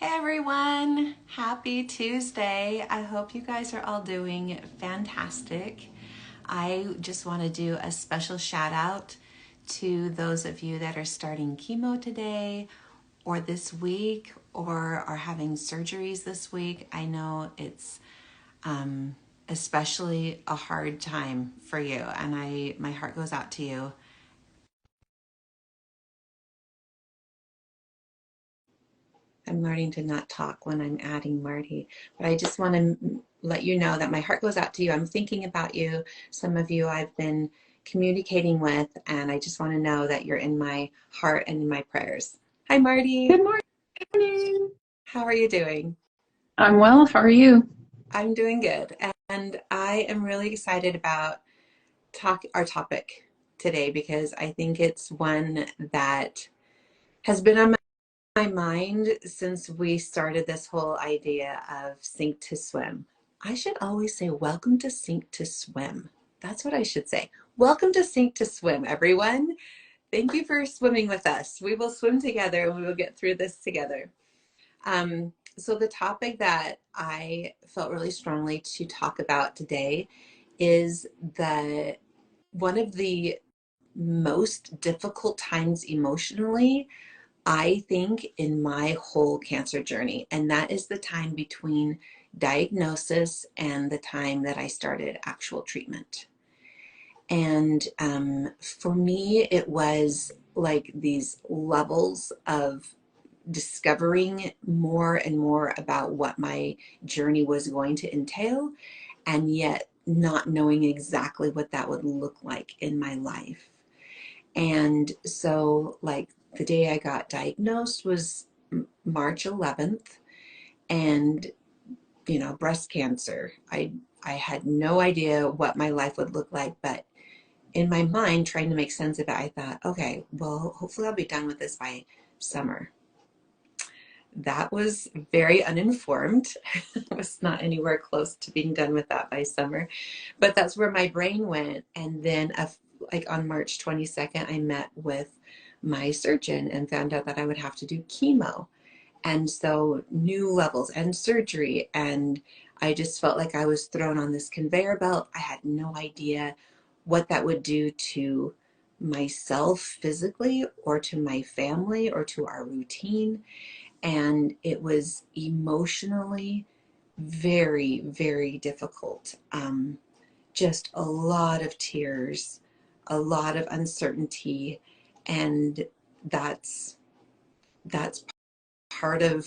Hey everyone, happy Tuesday. I hope you guys are all doing fantastic. I just want to do a special shout out to those of you that are starting chemo today or this week or are having surgeries this week. I know it's especially a hard time for you, and my heart goes out to you. I'm learning to not talk when I'm adding Marty, but I just want to let you know that my heart goes out to you. I'm thinking about you. Some of you I've been communicating with, and I just want to know that you're in my heart and in my prayers. Hi, Good Marty. morning. How are you doing? I'm well. How are you? I'm doing good, and I am really excited about our topic today because I think it's one that has been on my mind since we started this whole idea of sink to swim. I should always say, welcome to sink to swim. That's what I should say. Welcome to sink to swim, everyone. Thank you for swimming with us. We will swim together and we will get through this together. So the topic that I felt really strongly to talk about today is the one of the most difficult times emotionally, I think, in my whole cancer journey, and that is the time between diagnosis and the time that I started actual treatment. And for me, it was like these levels of discovering more and more about what my journey was going to entail, and yet not knowing exactly what that would look like in my life. And so, like, the day I got diagnosed was March 11th, and breast cancer. I had no idea what my life would look like, but in my mind, trying to make sense of it, I thought, okay, well, hopefully I'll be done with this by summer. That was very uninformed. I was not anywhere close to being done with that by summer, but that's where my brain went. And then, like on March 22nd, I met with my surgeon and found out that I would have to do chemo. And so, new levels and surgery. And I just felt like I was thrown on this conveyor belt. I had no idea what that would do to myself physically or to my family or to our routine. And it was emotionally very, very difficult. Just a lot of tears, a lot of uncertainty, and that's that's part of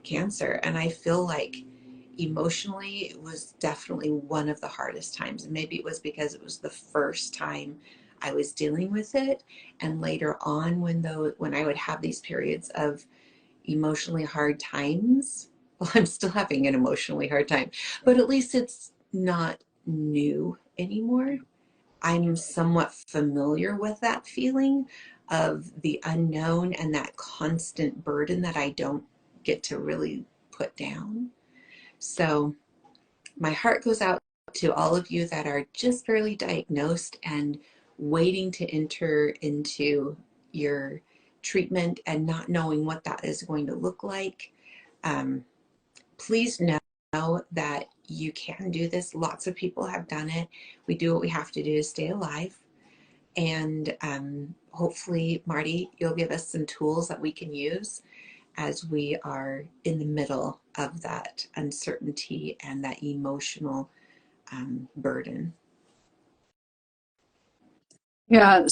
cancer. And I feel like emotionally it was definitely one of the hardest times. And maybe it was because it was the first time I was dealing with it, and later on when I would have these periods of emotionally hard times. Well, I'm still having an emotionally hard time, but at least it's not new anymore. I'm somewhat familiar with that feeling of the unknown and that constant burden that I don't get to really put down. So my heart goes out to all of you that are just barely diagnosed and waiting to enter into your treatment and not knowing what that is going to look like. Um, Please know that you can do this. Lots of people have done it. We do what we have to do to stay alive. And hopefully, Marty, you'll give us some tools that we can use as we are in the middle of that uncertainty and that emotional burden. Yeah,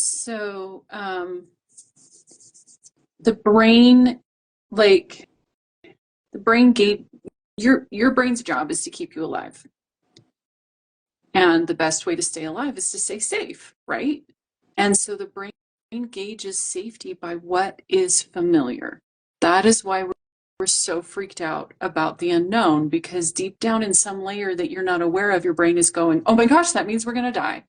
the brain, like the brain gave your brain's job is to keep you alive. And the best way to stay alive is to stay safe, right? And so the brain gauges safety by what is familiar. That is why we're so freaked out about the unknown, because deep down in some layer that you're not aware of, your brain is going, oh my gosh, that means we're going to die.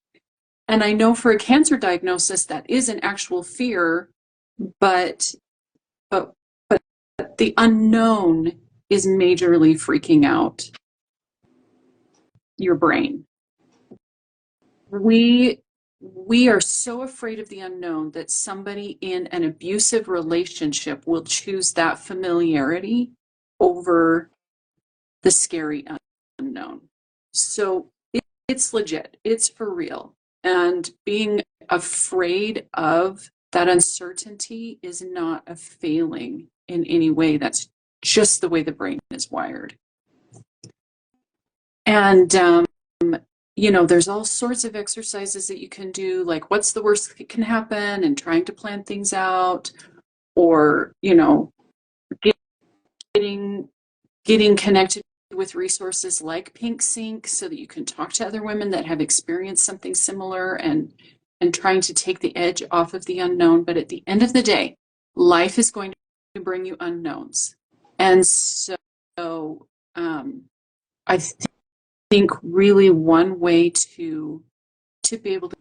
And I know for a cancer diagnosis, that is an actual fear, but but but the unknown is majorly freaking out your brain. We we are so afraid of the unknown that somebody in an abusive relationship will choose that familiarity over the scary unknown. So it's legit, it's for real. And being afraid of that uncertainty is not a failing in any way. That's just the way the brain is wired. And, there's all sorts of exercises that you can do, like what's the worst that can happen and trying to plan things out, or, getting connected with resources like Pink Sync so that you can talk to other women that have experienced something similar, and trying to take the edge off of the unknown. But at the end of the day, life is going to bring you unknowns. And so I think really one way to be able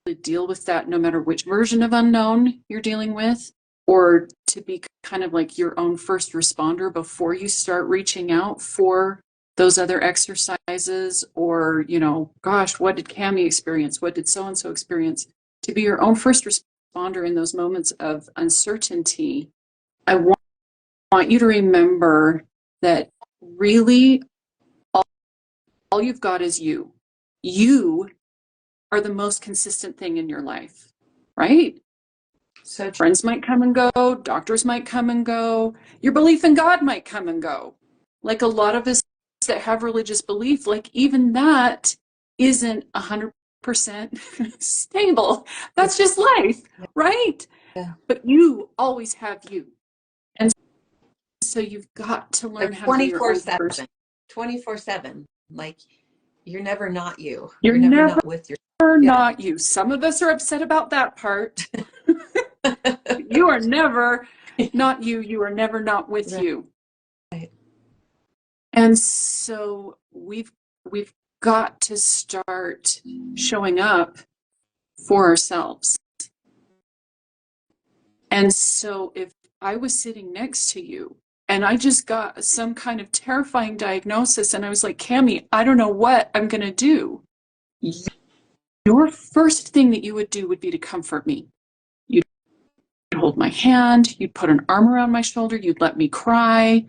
to deal with that, no matter which version of unknown you're dealing with, or to be kind of like your own first responder before you start reaching out for those other exercises, or, gosh, what did Cami experience? What did so-and-so experience? To be your own first responder in those moments of uncertainty, I want you to remember that really all you've got is you. You are the most consistent thing in your life, right? So Friends might come and go, doctors might come and go, your belief in God might come and go. Like a lot of us that have religious belief, like even that isn't 100% stable. That's just life, right? yeah. But you always have you. And so you've got to learn Like how to be your own 24/7, person. 24/7. Like you're never not you. You're You're never never not with your, yeah. not you. Some of us are upset about that part. You are never not you. You are never not with Right. you. And so we've got to start showing up for ourselves. And so if I was sitting next to you and I just got some kind of terrifying diagnosis and I was like, Cami, I don't know what I'm going to do. Your first thing that you would do would be to comfort me. You'd hold my hand, you'd put an arm around my shoulder, you'd let me cry.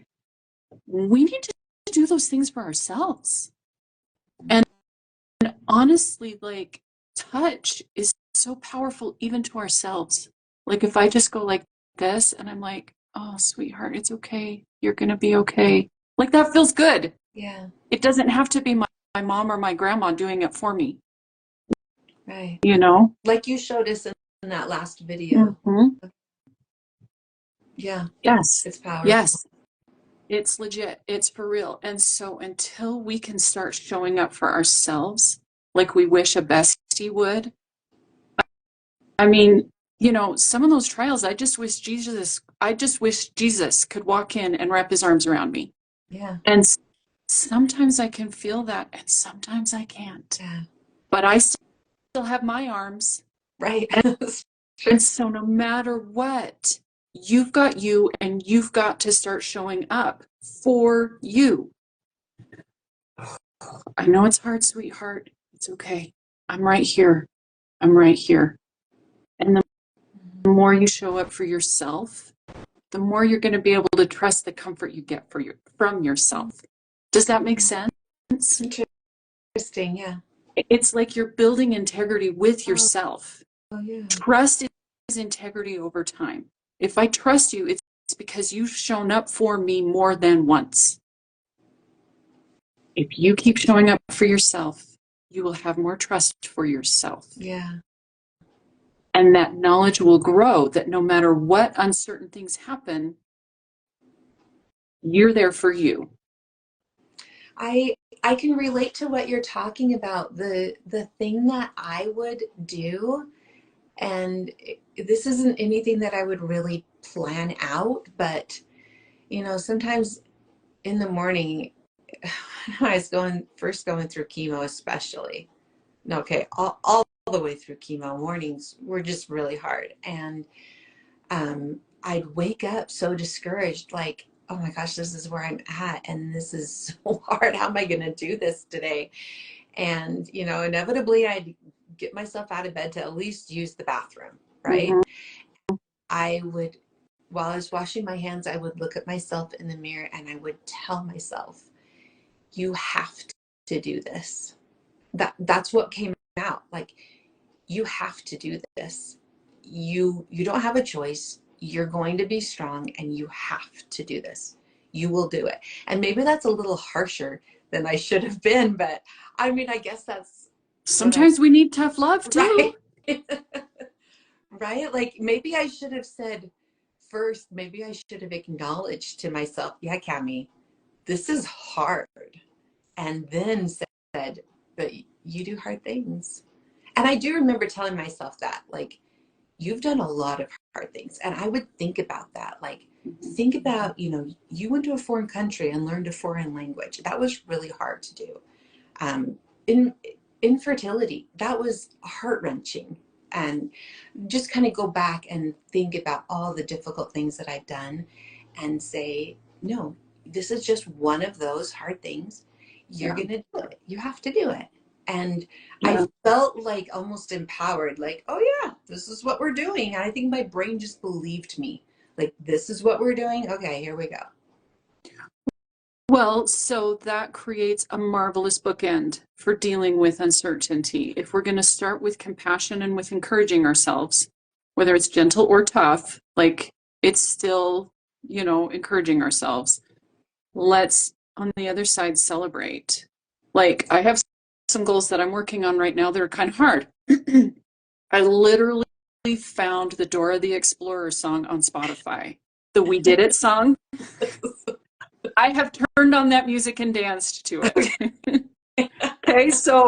We need to do those things for ourselves. And honestly, like, touch is so powerful even to ourselves. Like if I just go like this and I'm like, oh, sweetheart, it's okay. You're going to be okay. Like that feels good. Yeah. It doesn't have to be my mom or my grandma doing it for me, Right. you know? Like you showed us in that last video. Mm-hmm. Yeah. Yes. It's powerful. Yes. It's legit. It's for real. And so until we can start showing up for ourselves like we wish a bestie would, I mean, some of those trials, I just wish Jesus could walk in and wrap his arms around me. Yeah. And sometimes I can feel that and sometimes I can't. Yeah. But I still have my arms. Right. And so no matter what, you've got you and you've got to start showing up for you. I know it's hard, sweetheart. It's okay. I'm right here. I'm right here. And the more you show up for yourself, the more you're going to be able to trust the comfort you get from yourself. Does that make sense? Interesting. Yeah. It's like you're building integrity with yourself. Oh, yeah. Trust is integrity over time. If I trust you, it's because you've shown up for me more than once. If you keep showing up for yourself, you will have more trust for yourself. Yeah. And that knowledge will grow that no matter what uncertain things happen, you're there for you. I can relate to what you're talking about. The thing that I would do, and this isn't anything that I would really plan out, but sometimes in the morning, when I was first going through chemo, especially. Okay, all the way through chemo, mornings were just really hard, and I'd wake up so discouraged, like, oh my gosh, this is where I'm at, and this is so hard. How am I going to do this today? And inevitably, I'd get myself out of bed to at least use the bathroom, right? Mhm. I would, while I was washing my hands, I would look at myself in the mirror and I would tell myself, you have to do this. That's what came out. Like, you have to do this. You don't have a choice. You're going to be strong and you have to do this. You will do it. And maybe that's a little harsher than I should have been, but I mean, I guess that's what I Sometimes we need tough love right. too. Right? Like maybe I should have said first, maybe I should have acknowledged to myself, yeah, Cami, this is hard. And then said, but you do hard things. And I do remember telling myself that, like, you've done a lot of hard things. And I would think about that. Like, think about, you went to a foreign country and learned a foreign language. That was really hard to do. Um, in infertility, that was heart-wrenching. And just kind of go back and think about all the difficult things that I've done and say, no, this is just one of those hard things. You're Yeah. going to do it. You have to do it. And I Yeah. felt like almost empowered, like, oh yeah, this is what we're doing. And I think my brain just believed me. Like, this is what we're doing. Okay, here we go. Well, so that creates a marvelous bookend for dealing with uncertainty. If we're going to start with compassion and with encouraging ourselves, whether it's gentle or tough, like it's still, encouraging ourselves. Let's, on the other side, celebrate. Like, I have some goals that I'm working on right now that are kind of hard. I literally found the Dora the Explorer song on Spotify, the We Did It song. I have turned on that music and danced to it. Okay, so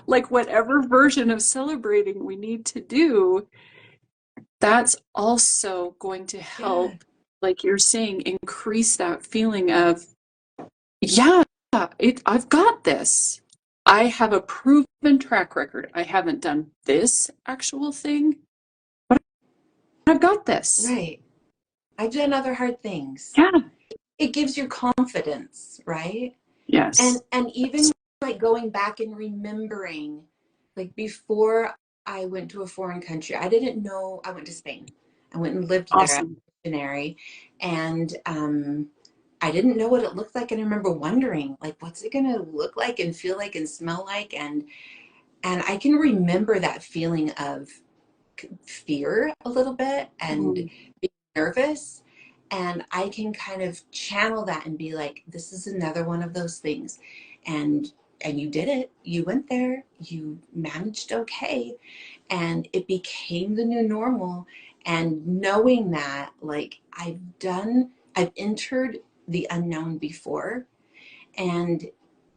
like whatever version of celebrating we need to do, that's also going to Yeah, help, like you're saying, increase that feeling of, yeah, I've got this. I have a proven track record. I haven't done this actual thing, but I've got this. right. I've done other hard things. Yeah. It gives you confidence, right? and Yes. and even like going back and remembering, like before I went to a foreign country, I didn't know. I went to Spain. I went and lived there as Awesome. a missionary, and I didn't know what it looked like. And I remember wondering, like, what's it gonna look like and feel like and smell like? And I can remember that feeling of fear a little bit and Mm. being nervous. And I can kind of channel that and be like, this is another one of those things. And and you did it. You went there. You managed okay. And it became the new normal. And knowing that, like, I've entered the unknown before. And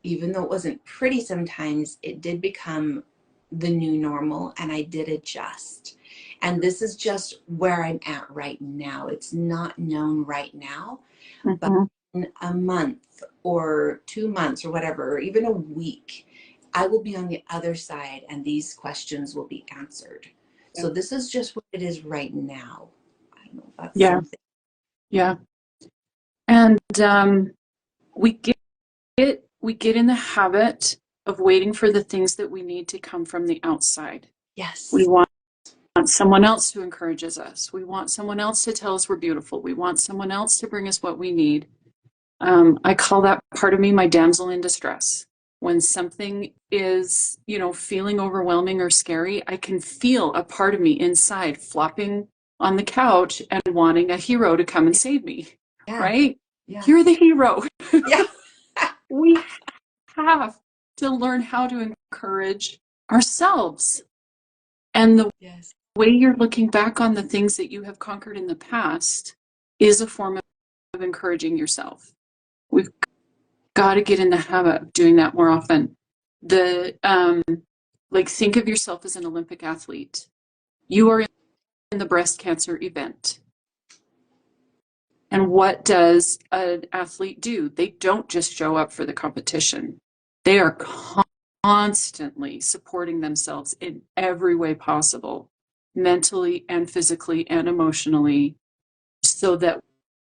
even though it wasn't pretty sometimes, it did become the new normal and I did adjust. And this is just where I'm at right now. It's not known right now, but Mhm. in a month or 2 months or whatever, or even a week, I will be on the other side and these questions will be answered. Yeah. So this is just what it is right now. I don't know if that's Yeah. something. Yeah. And we get in the habit of waiting for the things that we need to come from the outside. We Yes. want someone else to encourage us. We want someone else to tell us we're beautiful. We want someone else to bring us what we need. I call that part of me my damsel in distress. When something is, feeling overwhelming or scary, I can feel a part of me inside flopping on the couch and wanting a hero to come and save me, Yeah. right? Yeah. You're the hero. Yeah. We have to learn how to encourage ourselves. And the Yes. way you're looking back on the things that you have conquered in the past is a form of encouraging yourself. We've got to get in the habit of doing that more often. Like think of yourself as an Olympic athlete. You are in the breast cancer event. And what does an athlete do? They don't just show up for the competition. They are constantly supporting themselves in every way possible, mentally and physically and emotionally, so that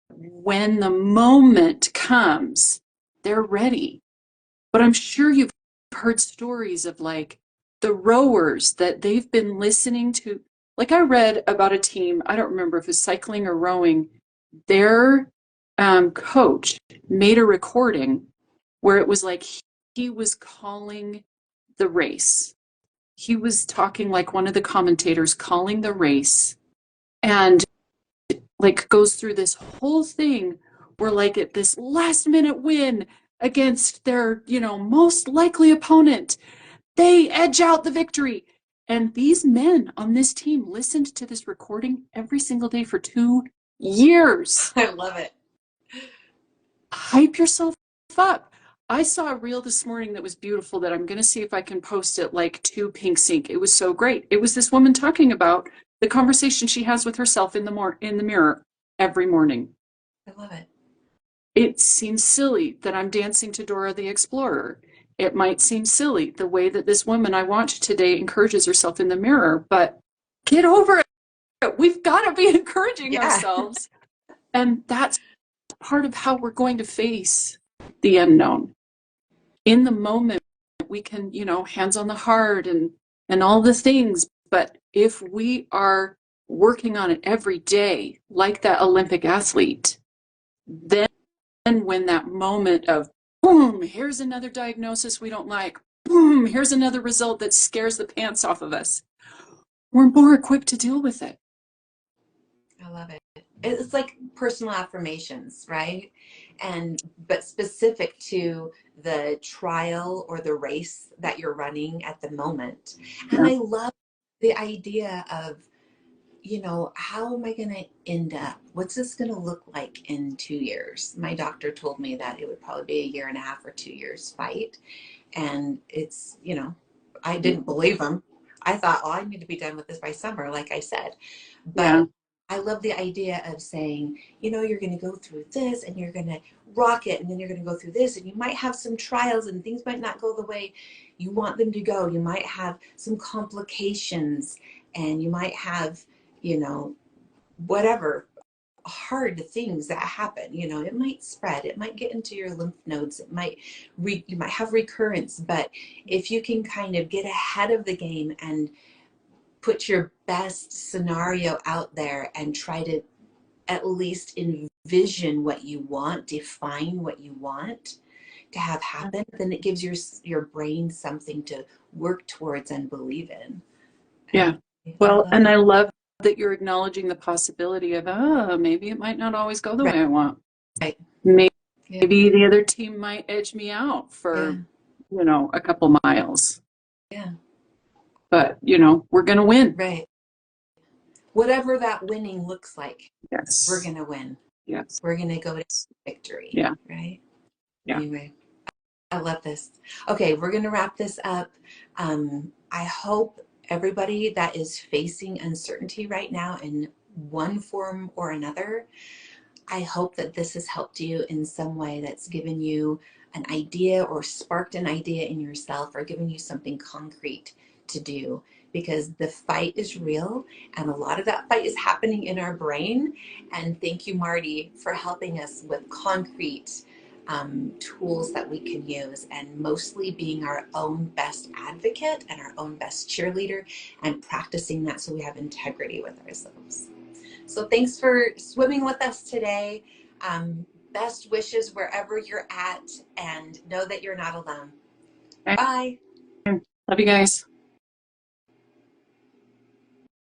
when the moment comes, they're ready. But I'm sure you've heard stories of like the rowers that they've been listening to. Like I read about a team, I don't remember if it was cycling or rowing, their coach made a recording where it was like he was calling the race. He was talking like one of the commentators calling the race, and like goes through this whole thing where like at this last minute win against their, most likely opponent, they edge out the victory. And these men on this team listened to this recording every single day for 2 years. I love it. Hype yourself up. I saw a reel this morning that was beautiful that I'm going to see if I can post it like to Pink Sync. It was so great. It was this woman talking about the conversation she has with herself in the mirror every morning. I love it. It seems silly that I'm dancing to Dora the Explorer. It might seem silly the way that this woman I watched today encourages herself in the mirror, but get over it. We've got to be encouraging ourselves. And that's part of how we're going to face the unknown. In the moment, we can, hands on the heart and all the things. But if we are working on it every day, like that Olympic athlete, then when that moment of boom, here's another diagnosis we don't like, boom, here's another result that scares the pants off of us, we're more equipped to deal with it. I love it. It's like personal affirmations, right? But specific to the trial or the race that you're running at the moment. And Yeah. I love the idea of, how am I going to end up? What's this going to look like in 2 years? My doctor told me that it would probably be a year and a half or 2 years fight. And it's, I didn't believe him. I thought, I need to be done with this by summer, like I said. But Yeah. I love the idea of saying, you're going to go through this and you're going to rock it, and then you're going to go through this, and you might have some trials and things might not go the way you want them to go. You might have some complications, and you might have, whatever hard things that happen. It might spread, it might get into your lymph nodes, you might have recurrence. But if you can kind of get ahead of the game and put your best scenario out there and try to at least envision what you want, define what you want to have happen, then it gives your brain something to work towards and believe in. Yeah. Well, and I love that you're acknowledging the possibility of, maybe it might not always go the way I want. Right. Maybe the other team might edge me out for, a couple miles. Yeah. But, we're going to win. Right. Whatever that winning looks like, Yes. we're going to win. Yes. We're going to go to victory. Yeah. Right? Yeah. Anyway, I love this. Okay, we're going to wrap this up. I hope everybody that is facing uncertainty right now in one form or another, I hope that this has helped you in some way, that's given you an idea or sparked an idea in yourself or given you something concrete to do, because the fight is real and a lot of that fight is happening in our brain. And thank you, Marty, for helping us with concrete tools that we can use, and mostly being our own best advocate and our own best cheerleader and practicing that so we have integrity with ourselves. So thanks for swimming with us today. Best wishes wherever you're at, and know that you're not alone. Okay. Bye. Love you guys.